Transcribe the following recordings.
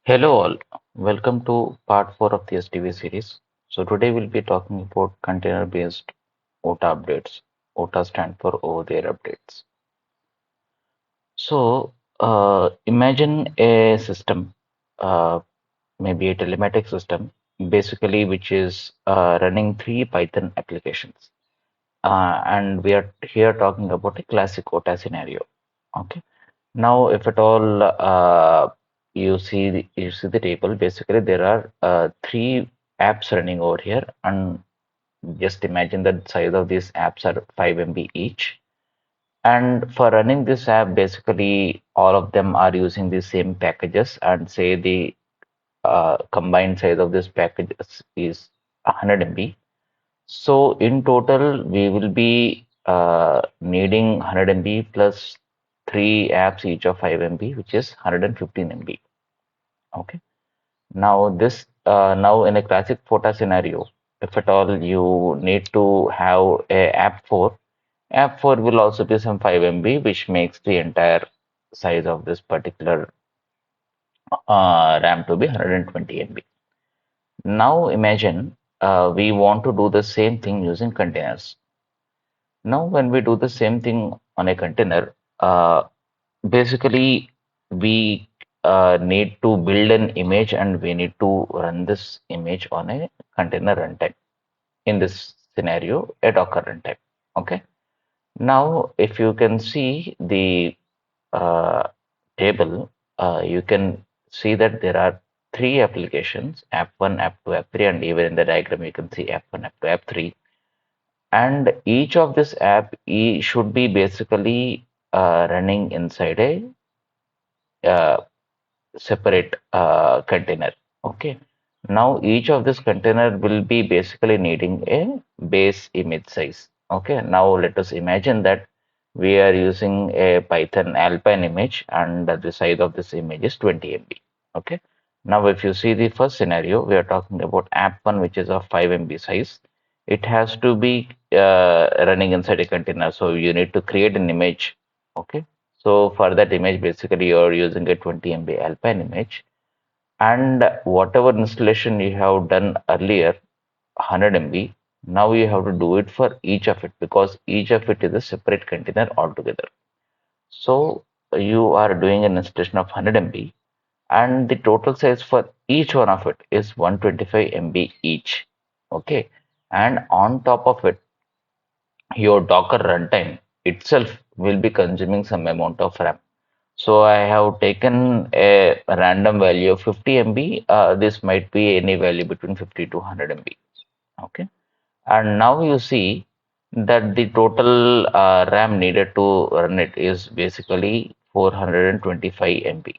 Hello all, welcome to part 4 of the SDV series. So today we'll be talking about container-based OTA updates. OTA stand for over-the-air updates. Imagine a system, uh, maybe a telematic system, basically which is running three Python applications. And we are here talking about a classic OTA scenario. Okay. Now, if at all you see the table, basically there are three apps running over here, and just imagine that the size of these apps are 5 MB each. And for running this app, basically all of them are using the same packages, and say the combined size of this package is 100 MB. So in total, we will be needing 100 MB plus three apps each of 5 MB, which is 115 MB. Okay. Now in a classic photo scenario, if at all you need to have a app 4 will also be some 5 MB, which makes the entire size of this particular RAM to be 120 MB. Now imagine we want to do the same thing using containers. Now, when we do the same thing on a container, basically we need to build an image and we need to run this image on a container runtime. In this scenario, a Docker runtime. Okay. Now, if you can see the uh, table, you can see that there are three applications: App 1, App 2, App 3, and even in the diagram you can see App 1, App 2, App 3. And each of this app should be basically running inside a uh, separate container. Okay. Now each of this container will be basically needing a base image size. Okay. Now let us imagine that we are using a Python Alpine image and the size of this image is 20 MB. Okay. Now if you see the first scenario, we are talking about app one, which is of 5 MB size. It has to be running inside a container. So you need to create an image. Okay. So for that image, basically you're using a 20 MB Alpine image, and whatever installation you have done earlier, 100 MB, now you have to do it for each of it because each of it is a separate container altogether. So you are doing an installation of 100 MB, and the total size for each one of it is 125 MB each. Okay, and on top of it, your Docker runtime itself will be consuming some amount of RAM. So I have taken a random value of 50 MB. This might be any value between 50 to 100 MB. Okay. And now you see that the total RAM needed to run it is basically 425 MB.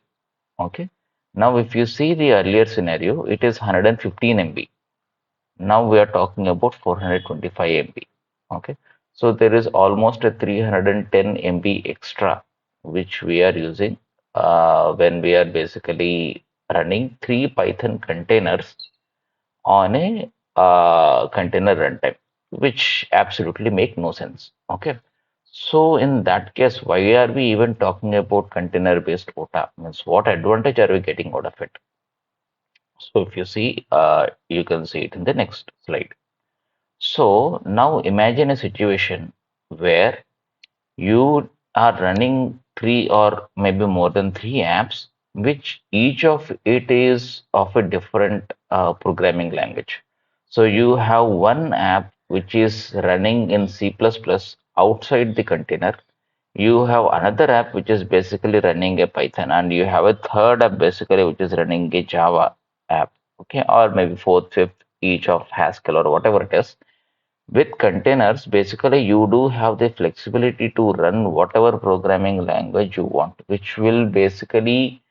Okay. Now if you see the earlier scenario, it is 115 MB. Now we are talking about 425 MB. Okay. So there is almost a 310 MB extra which we are using when we are basically running three Python containers on a container runtime, which absolutely make no sense. Okay. So in that case, why are we even talking about container-based OTA? Means what advantage are we getting out of it? So if you see, you can see it in the next slide. So now imagine a situation where you are running three or maybe more than three apps, which each of it is of a different programming language. So you have one app which is running in C++ outside the container. You have another app which is basically running a Python, and you have a third app basically which is running a Java app. Okay, or maybe fourth, fifth, each of Haskell or whatever it is. With containers, basically you do have the flexibility to run whatever programming language you want, which will basically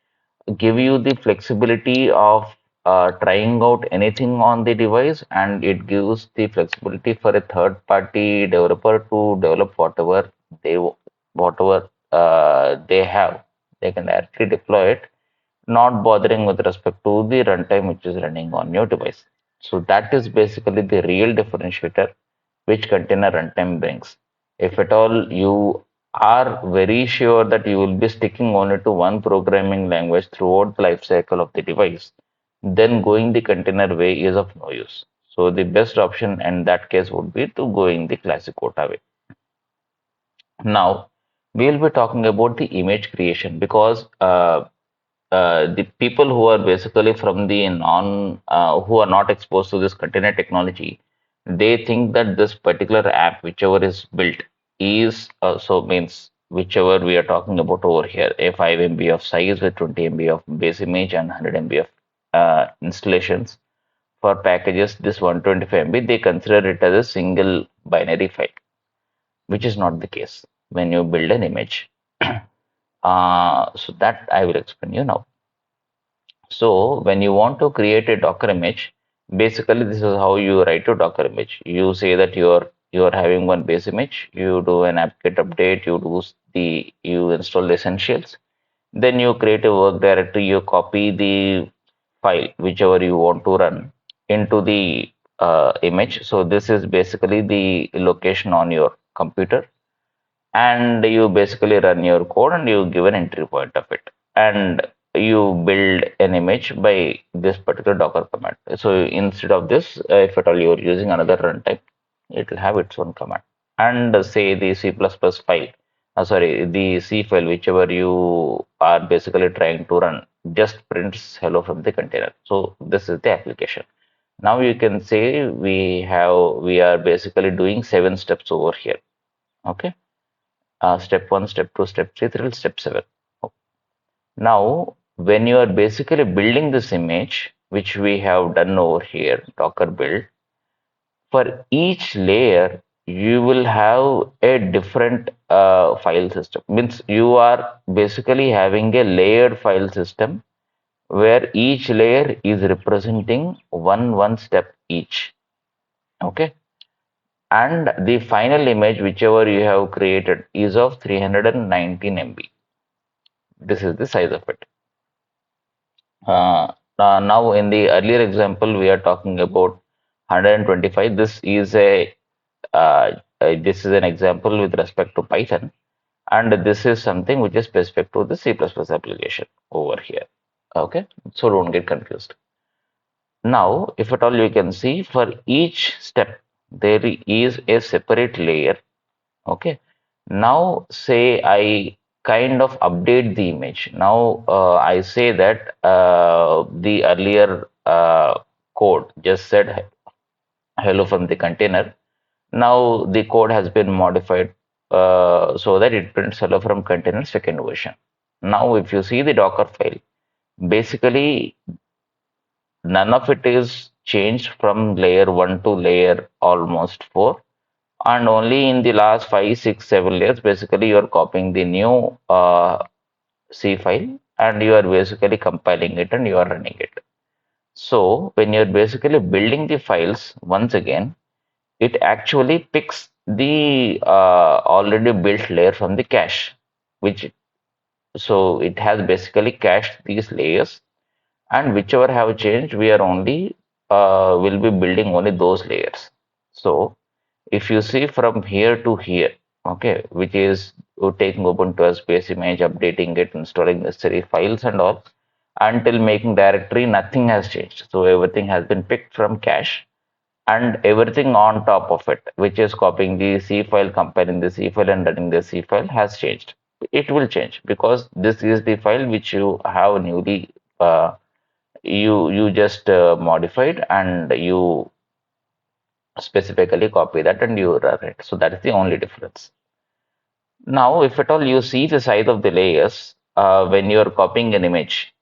give you the flexibility of trying out anything on the device, and it gives the flexibility for a third party developer to develop they whatever they have. They can directly deploy it, not bothering with respect to the runtime which is running on your device. So that is basically the real differentiator which container runtime brings. If at all you are very sure that you will be sticking only to one programming language throughout the life cycle of the device, then going the container way is of no use. So the best option in that case would be to go in the classic quota way. Now, we will be talking about the image creation because the people who are basically from the who are not exposed to this container technology, they think that this particular app, whichever is built, is so means whichever we are talking about over here, a 5 MB of size with 20 MB of base image and 100 MB of installations for packages, this 125 MB, they consider it as a single binary file, which is not the case when you build an image. So that I will explain you now. So when you want to create a Docker image, basically this is how you write a Docker image. You say that you're having one base image, you do an apt-get update, you install the essentials, then you create a work directory, you copy the file whichever you want to run into the image. So this is basically the location on your computer, and you basically run your code and you give an entry point of it, and you build an image by this particular docker command. So instead of this, if at all you're using another runtime, it will have its own command, and say the C++ file, sorry, the C file whichever you are basically trying to run just prints hello from the container. So this is the application. Now you can say we are basically doing 7 steps over here. Okay, step 1, step 2, step 3, till step 7. Now, when you are basically building this image, which we have done over here, Docker build, for each layer, you will have a different file system. Means you are basically having a layered file system where each layer is representing one step each. Okay. And the final image, whichever you have created, is of 319 MB. This is the size of it. Now, in the earlier example, we are talking about 125. This is an example with respect to Python, and this is something which is specific to the C++ application over here. Okay, so don't get confused. Now, if at all you can see, for each step there is a separate layer. Okay. Now, say I kind of update the image. Now, I say that the earlier code just said hello from the container. Now, the code has been modified so that it prints hello from container second version. Now, if you see the Docker file, basically none of it is changed from layer 1 to layer almost 4, and only in the last 5, 6, 7 layers basically you are copying the new C file and you are basically compiling it and you are running it. So when you're basically building the files once again, it actually picks the already built layer from the cache, which so it has basically cached these layers, and whichever have changed, we are only will be building only those layers. So if you see from here to here, okay, which is taking Ubuntu as base image, updating it, installing necessary files and all, until making directory, nothing has changed. So everything has been picked from cache, and everything on top of it, which is copying the C file, compiling the C file, and running the C file, has changed. It will change because this is the file which you have newly you just modified, and you specifically copy that and you run it. So that is the only difference. Now, if at all you see the size of the layers, when you are copying an image,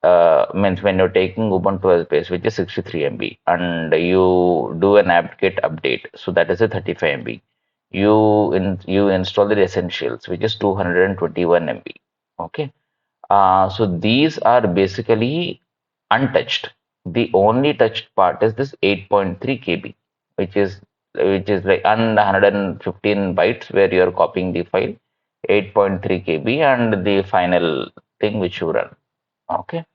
means when you're taking Ubuntu as base, which is 63 MB, and you do an apt-get update, so that is a 35 MB. You install the essentials, which is 221 MB. Okay. So these are basically untouched. The only touched part is this 8.3 KB, which is like 115 bytes where you are copying the file, 8.3 KB, and the final thing which you run. Okay.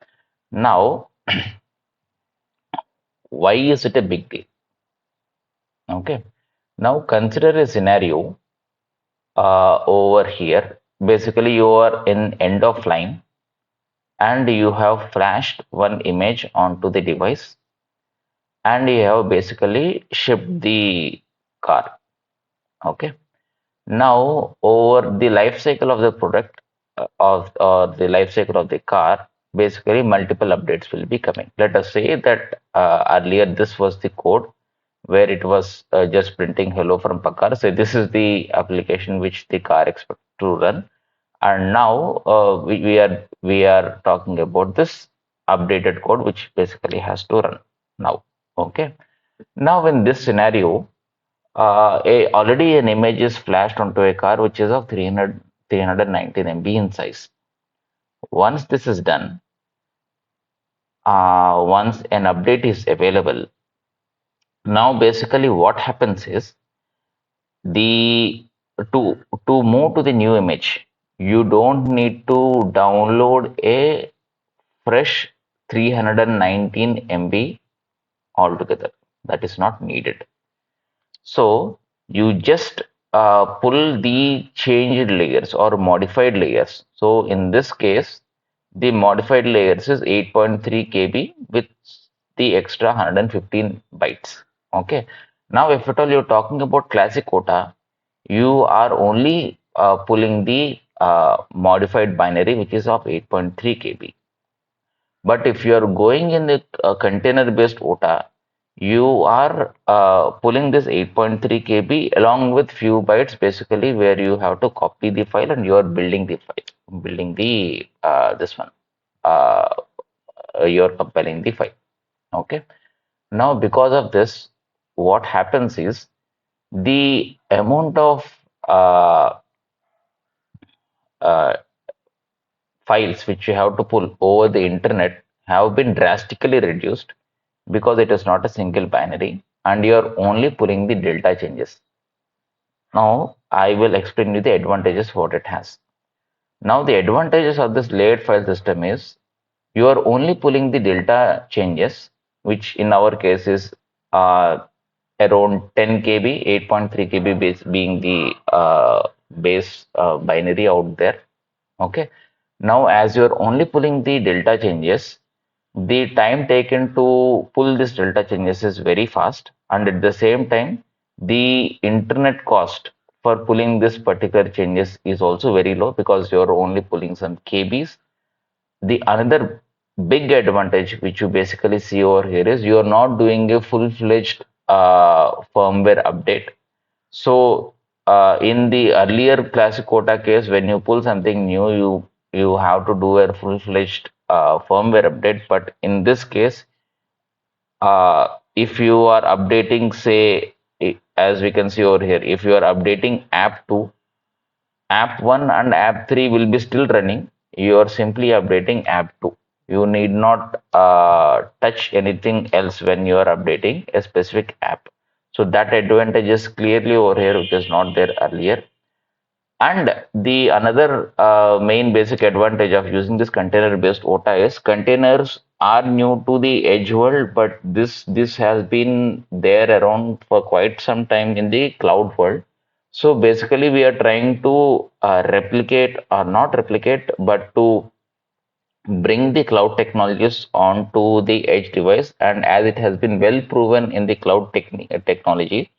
Now, why is it a big deal? Okay. Now consider a scenario over here. basically you are in end of line and you have flashed one image onto the device and you have basically shipped the car. Okay. Now, over the life cycle of the product of or the life cycle of the car, basically multiple updates will be coming. Let us say that earlier this was the code where it was just printing hello from Pakar. So this is the application which the car expects to run. And now we are talking about this updated code which basically has to run now. Okay. Now in this scenario, already an image is flashed onto a car which is of 319 MB in size. Once this is done, once an update is available, now basically what happens is the to to move to the new image, you don't need to download a fresh 319 MB altogether. That is not needed. So you just pull the changed layers or modified layers. So in this case, the modified layers is 8.3 KB with the extra 115 bytes. Okay. Now, if at all you're talking about classic quota, you are only pulling the modified binary, which is of 8.3 KB. But if you are going in the container-based OTA, you are pulling this 8.3 KB along with few bytes basically where you have to copy the file and you are building the file, building the this one. Uh, you are compiling the file. Okay. Now because of this, what happens is the amount of uh, uh, files which you have to pull over the internet have been drastically reduced because it is not a single binary and you are only pulling the delta changes. Now, I will explain you the advantages what it has. Now, the advantages of this layered file system is you are only pulling the delta changes, which in our case is uh, around 10 KB, 8.3 KB base being the base binary out there. Okay. Now, as you're only pulling the delta changes, the time taken to pull this delta changes is very fast, and at the same time, the internet cost for pulling this particular changes is also very low because you're only pulling some KBs. The another big advantage which you basically see over here is you're not doing a full-fledged firmware update. So, in the earlier classic quota case, when you pull something new, you have to do a full-fledged firmware update. But in this case, if you are updating, say, as we can see over here, if you are updating app 2, app 1 and app 3 will be still running. You are simply updating app 2. You need not touch anything else when you are updating a specific app. So that advantage is clearly over here, which is not there earlier. And the another main basic advantage of using this container-based OTA is containers are new to the edge world, but this has been there around for quite some time in the cloud world. So basically, we are trying to replicate or not replicate, but to bring the cloud technologies onto the edge device. And as it has been well proven in the cloud technology,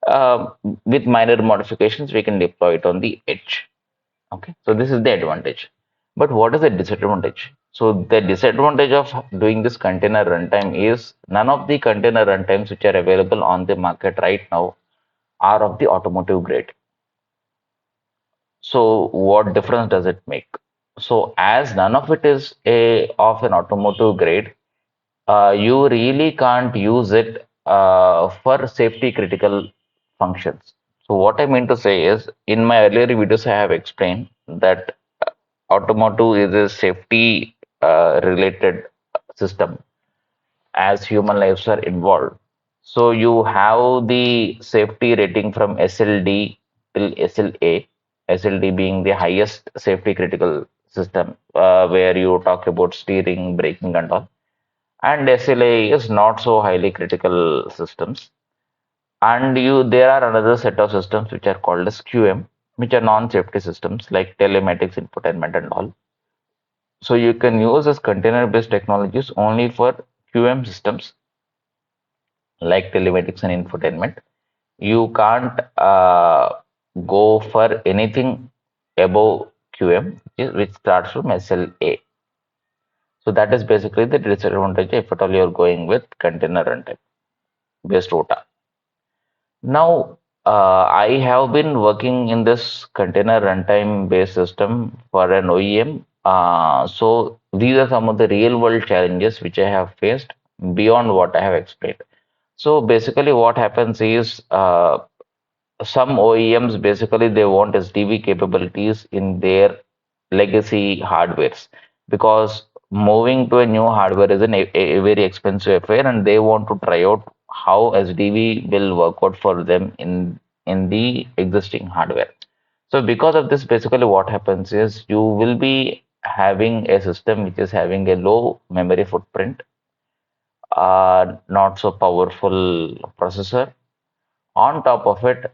uh, with minor modifications, we can deploy it on the edge. Okay, so this is the advantage. But what is the disadvantage? So the disadvantage of doing this container runtime is none of the container runtimes which are available on the market right now are of the automotive grade. So what difference does it make? So as none of it is a of an automotive grade, you really can't use it for safety critical functions. So what I mean to say is, in my earlier videos, I have explained that automotive is a safety related system as human lives are involved. So you have the safety rating from SLD till SLA, SLD being the highest safety critical system, where you talk about steering, braking, and all. And SLA is not so highly critical systems. And you there are another set of systems which are called as QM. which are non-safety systems like telematics, infotainment, and all. So you can use this container-based technologies only for QM systems like telematics and infotainment. You can't go for anything above QM, which starts from SLA. So that is basically the disadvantage if at all you're going with container runtime based OTA. Now, I have been working in this container runtime based system for an OEM. So these are some of the real world challenges which I have faced beyond what I have explained. So basically, what happens is some OEMs basically they want SDV capabilities in their legacy hardwares because moving to a new hardware is a very expensive affair, and they want to try out how SDV will work out for them in the existing hardware. So because of this, basically what happens is you will be having a system which is having a low memory footprint, not so powerful processor. On top of it,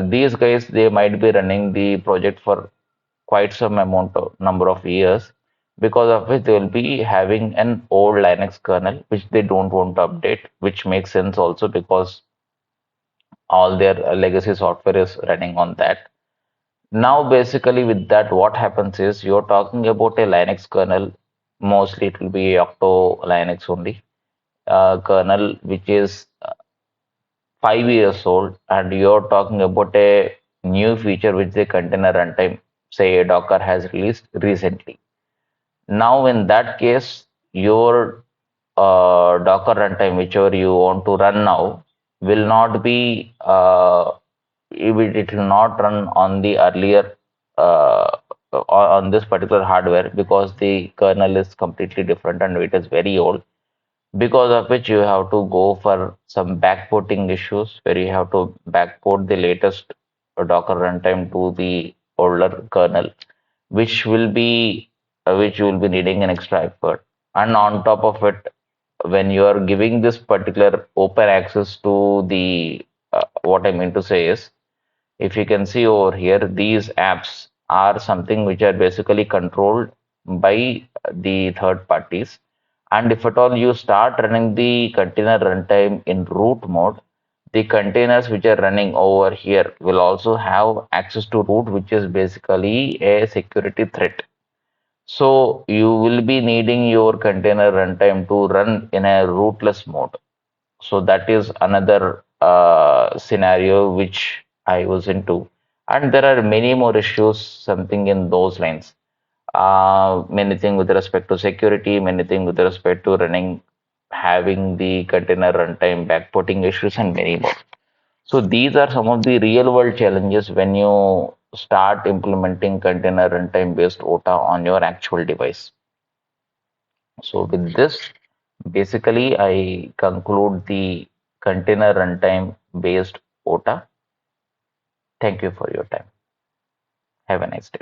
these guys they might be running the project for quite some amount of number of years, because of which they will be having an old Linux kernel which they don't want to update, which makes sense also because all their legacy software is running on that. Now, basically, with that, what happens is you're talking about a Linux kernel. Mostly, it will be Octo Linux only kernel, which is 5 years old, and you're talking about a new feature which the container runtime, say Docker has released recently. Now, in that case, your Docker runtime, whichever you want to run now, will not be it will not run on the earlier on this particular hardware because the kernel is completely different and it is very old, because of which you have to go for some backporting issues where you have to backport the latest Docker runtime to the older kernel, which you will be needing an extra effort. And on top of it, when you are giving this particular open access to the what I mean to say is, if you can see over here, these apps are something which are basically controlled by the third parties. And if at all you start running the container runtime in root mode, the containers which are running over here will also have access to root, which is basically a security threat. So you will be needing your container runtime to run in a rootless mode. So that is another scenario which I was into. And there are many more issues, something in those lines. Many things with respect to security, many things with respect to running, having the container runtime backporting issues, and many more. So these are some of the real world challenges when you start implementing container runtime based OTA on your actual device. So with this, basically I conclude the container runtime based OTA. Thank you for your time. Have a nice day.